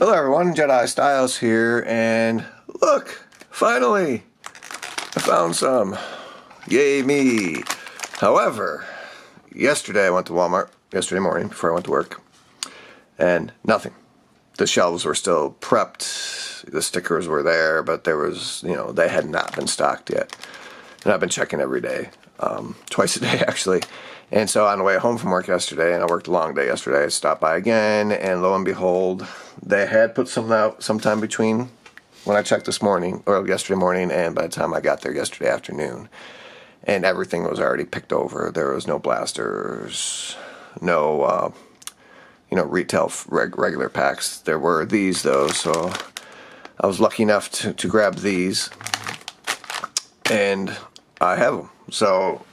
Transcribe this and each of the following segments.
Hello everyone, Jedi Styles here, and look, finally, I found some. Yay me. However, yesterday I went to Walmart, yesterday morning before I went to work, and nothing. The shelves were still prepped, the stickers were there, but there was, they had not been stocked yet. And I've been checking every day, twice a day actually. And so on the way home from work yesterday, and I worked a long day yesterday, I stopped by again, and lo and behold, they had put some out sometime between when I checked this morning, or yesterday morning, and by the time I got there yesterday afternoon. And everything was already picked over. There was no blasters, no, retail regular packs. There were these though, so I was lucky enough to grab these, and I have them. So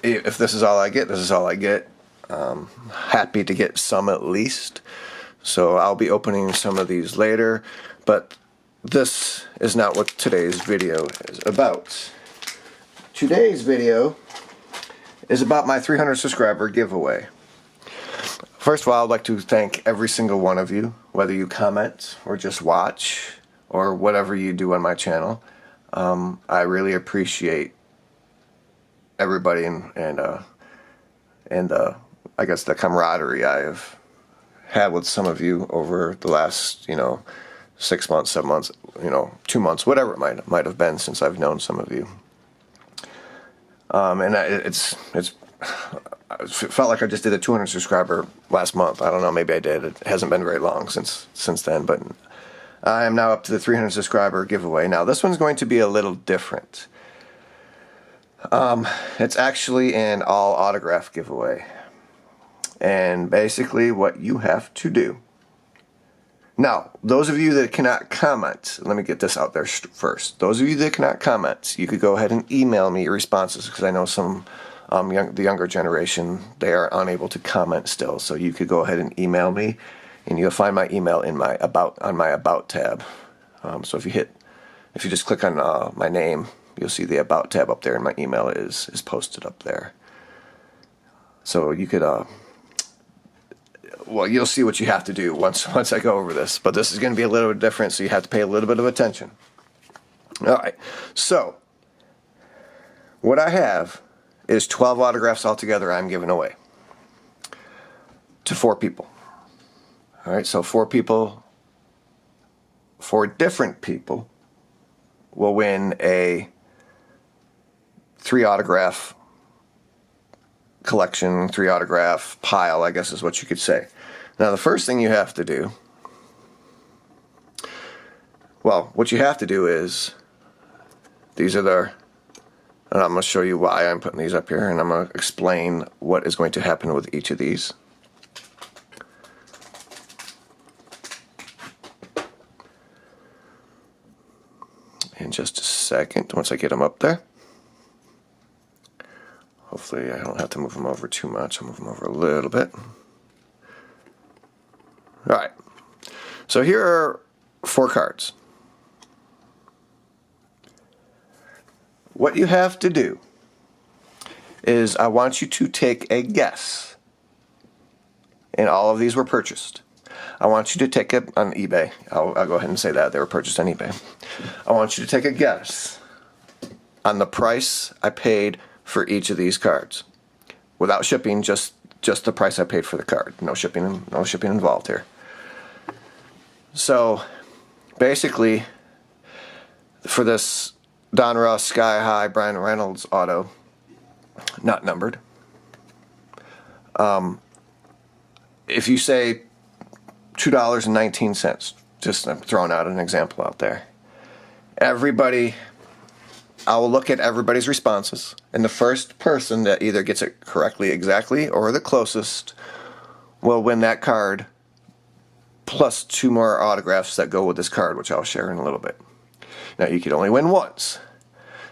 if this is all I get, this is all I get. Happy to get some at least. So I'll be opening some of these later, but this is not what today's video is about. Today's video is about my 300 subscriber giveaway. First of all, I'd like to thank every single one of you, whether you comment or just watch or whatever you do on my channel. I really appreciate everybody and I guess the camaraderie I have had with some of you over the last 6 months, 7 months, 2 months, whatever it might have been since I've known some of you. And it felt like I just did a 200 subscriber last month. I don't know, maybe I did. It hasn't been very long since then, but I am now up to the 300 subscriber giveaway. Now this one's going to be a little different. It's actually an all autograph giveaway. And basically what you have to do. Now, those of you that cannot comment, let me get this out there first. Those of you that cannot comment, you could go ahead and email me your responses, because I know some the younger generation, they are unable to comment still. So you could go ahead and email me, and you'll find my email in my About tab. So if you just click on my name, you'll see the About tab up there, and my email is posted up there. So you could, well, you'll see what you have to do once I go over this. But this is going to be a little bit different, so you have to pay a little bit of attention. All right. So what I have is 12 autographs altogether I'm giving away to 4 people. All right. So 4 people, 4 different people will win a 3 autograph collection, 3 autograph pile, I guess is what you could say. Now the first thing you have to do, well, what you have to do is, these are and I'm going to show you why I'm putting these up here, and I'm going to explain what is going to happen with each of these. In just a second, once I get them up there. Hopefully I don't have to move them over too much. I'll move them over a little bit. Alright, so here are 4 cards. What you have to do is I want you to take a guess. And all of these were purchased. I want you to take it on eBay. I'll go ahead and say that. They were purchased on eBay. I want you to take a guess on the price I paid for each of these cards. Without shipping, just the price I paid for the card. No shipping involved here. So basically, for this Donruss Sky High Brian Reynolds auto, not numbered, if you say $2.19, just I'm throwing out an example out there, everybody, I will look at everybody's responses, and the first person that either gets it correctly exactly or the closest will win that card, plus 2 more autographs that go with this card, which I'll share in a little bit. Now you can only win once.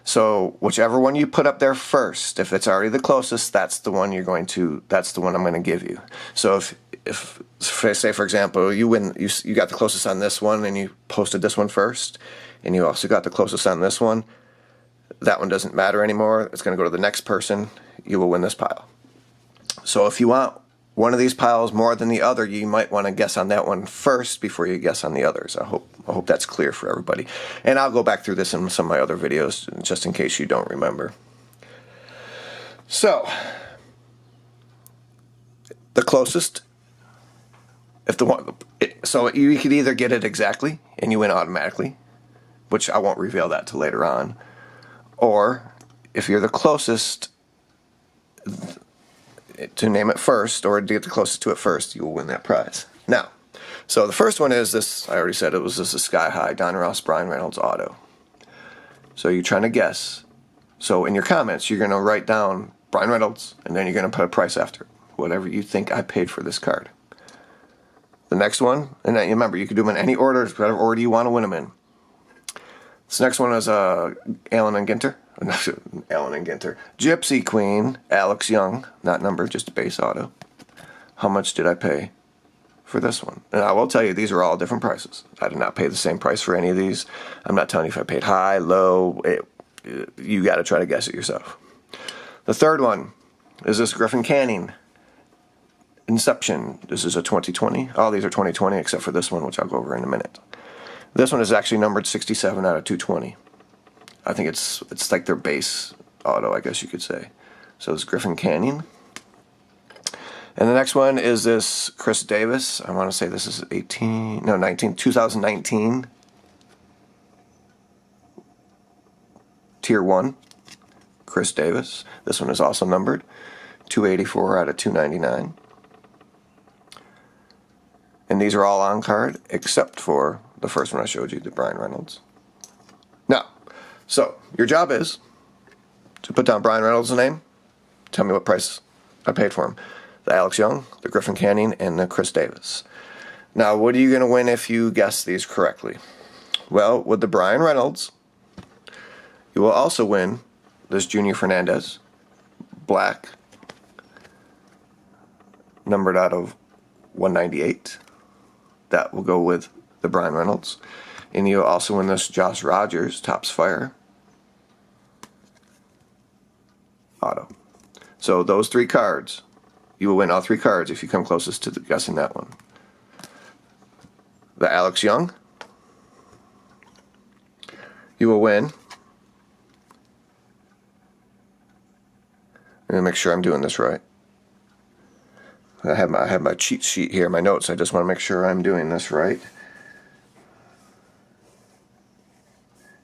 So whichever one you put up there first, if it's already the closest, that's the one I'm going to give you. So if say for example you got the closest on this one and you posted this one first, and you also got the closest on this one, that one doesn't matter anymore. It's going to go to the next person. You will win this pile. So if you want one of these piles more than the other, you might want to guess on that one first before you guess on the others. I hope that's clear for everybody. And I'll go back through this in some of my other videos just in case you don't remember. So, the closest, so you could either get it exactly and you win automatically, which I won't reveal that till later on, or if you're the closest to name it first, or to get the closest to it first, you will win that prize. Now, so the first one is this, I already said it was this a Sky High Don Ross Bryan Reynolds auto. So you're trying to guess. So in your comments, you're going to write down Bryan Reynolds, and then you're going to put a price after it, whatever you think I paid for this card. The next one, and then remember, you can do them in any order, whatever order you want to win them in. This next one is Allen and Ginter. Allen and Ginter. Gypsy Queen, Alex Young, not numbered, just a base auto. How much did I pay for this one? And I will tell you, these are all different prices. I did not pay the same price for any of these. I'm not telling you if I paid high, low. You got to try to guess it yourself. The third one is this Griffin Canning Inception. This is a 2020. All these are 2020 except for this one, which I'll go over in a minute. This one is actually numbered 67 out of 220. I think it's like their base auto, I guess you could say. So it's Griffin Canning. And the next one is this Chris Davis. I want to say this is 2019. Tier 1. Chris Davis. This one is also numbered 284 out of 299. And these are all on card except for the first one I showed you, the Bryan Reynolds. Now, so your job is to put down Bryan Reynolds' name, tell me what price I paid for him. The Alex Young, the Griffin Canning, and the Chris Davis. Now, what are you going to win if you guess these correctly? Well, with the Bryan Reynolds, you will also win this Junior Fernandez, black, numbered out of 198. That will go with the Bryan Reynolds. And you'll also win this Josh Rogers, Topps Fire auto. So those three cards, you will win all three cards if you come closest to guessing that one. The Alex Young, you will win. I'm going to make sure I'm doing this right. I have my cheat sheet here, my notes. I just want to make sure I'm doing this right.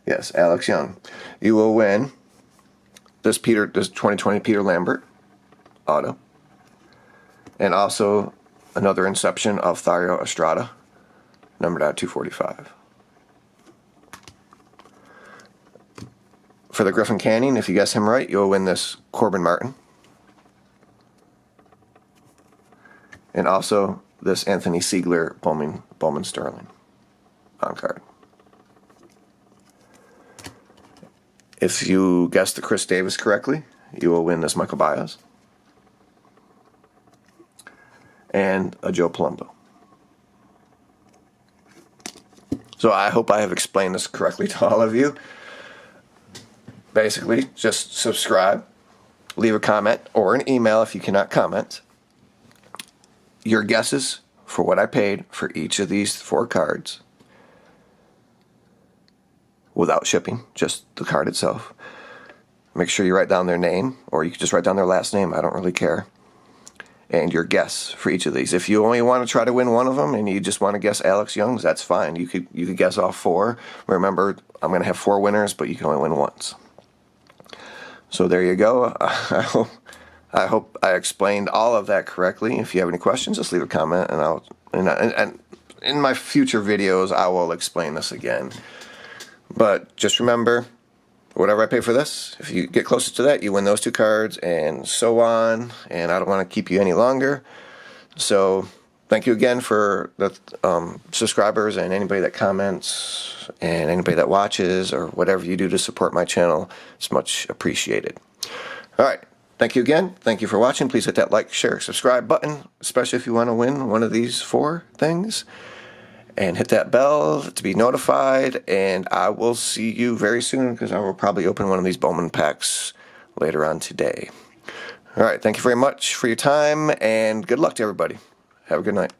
Yes, Alex Young. You will win this 2020 Peter Lambert auto. And also another Inception of Thairo Estrada, numbered out 245. For the Griffin Canning, if you guess him right, you'll win this Corbin Martin. And also this Anthony Siegler Bowman Sterling on card. If you guess the Chris Davis correctly, you will win this Michael Baez and a Joe Palumbo. So I hope I have explained this correctly to all of you. Basically, just subscribe, leave a comment, or an email if you cannot comment. Your guesses for what I paid for each of these 4 cards without shipping, just the card itself. Make sure you write down their name, or you can just write down their last name. I don't really care. And your guess for each of these. If you only want to try to win one of them and you just want to guess Alex Young's, that's fine. You could guess all 4. Remember, I'm going to have 4 winners, but you can only win once. So there you go. I hope I explained all of that correctly. If you have any questions, just leave a comment, and in my future videos I will explain this again. But just remember, whatever I pay for this, if you get closer to that, you win those 2 cards, and so on. And I don't want to keep you any longer. So thank you again for the subscribers and anybody that comments and anybody that watches or whatever you do to support my channel. It's much appreciated. All right. Thank you again. Thank you for watching. Please hit that like, share, subscribe button, especially if you want to win one of these 4 things. And hit that bell to be notified. And I will see you very soon, because I will probably open one of these Bowman packs later on today. All right, thank you very much for your time, and good luck to everybody. Have a good night.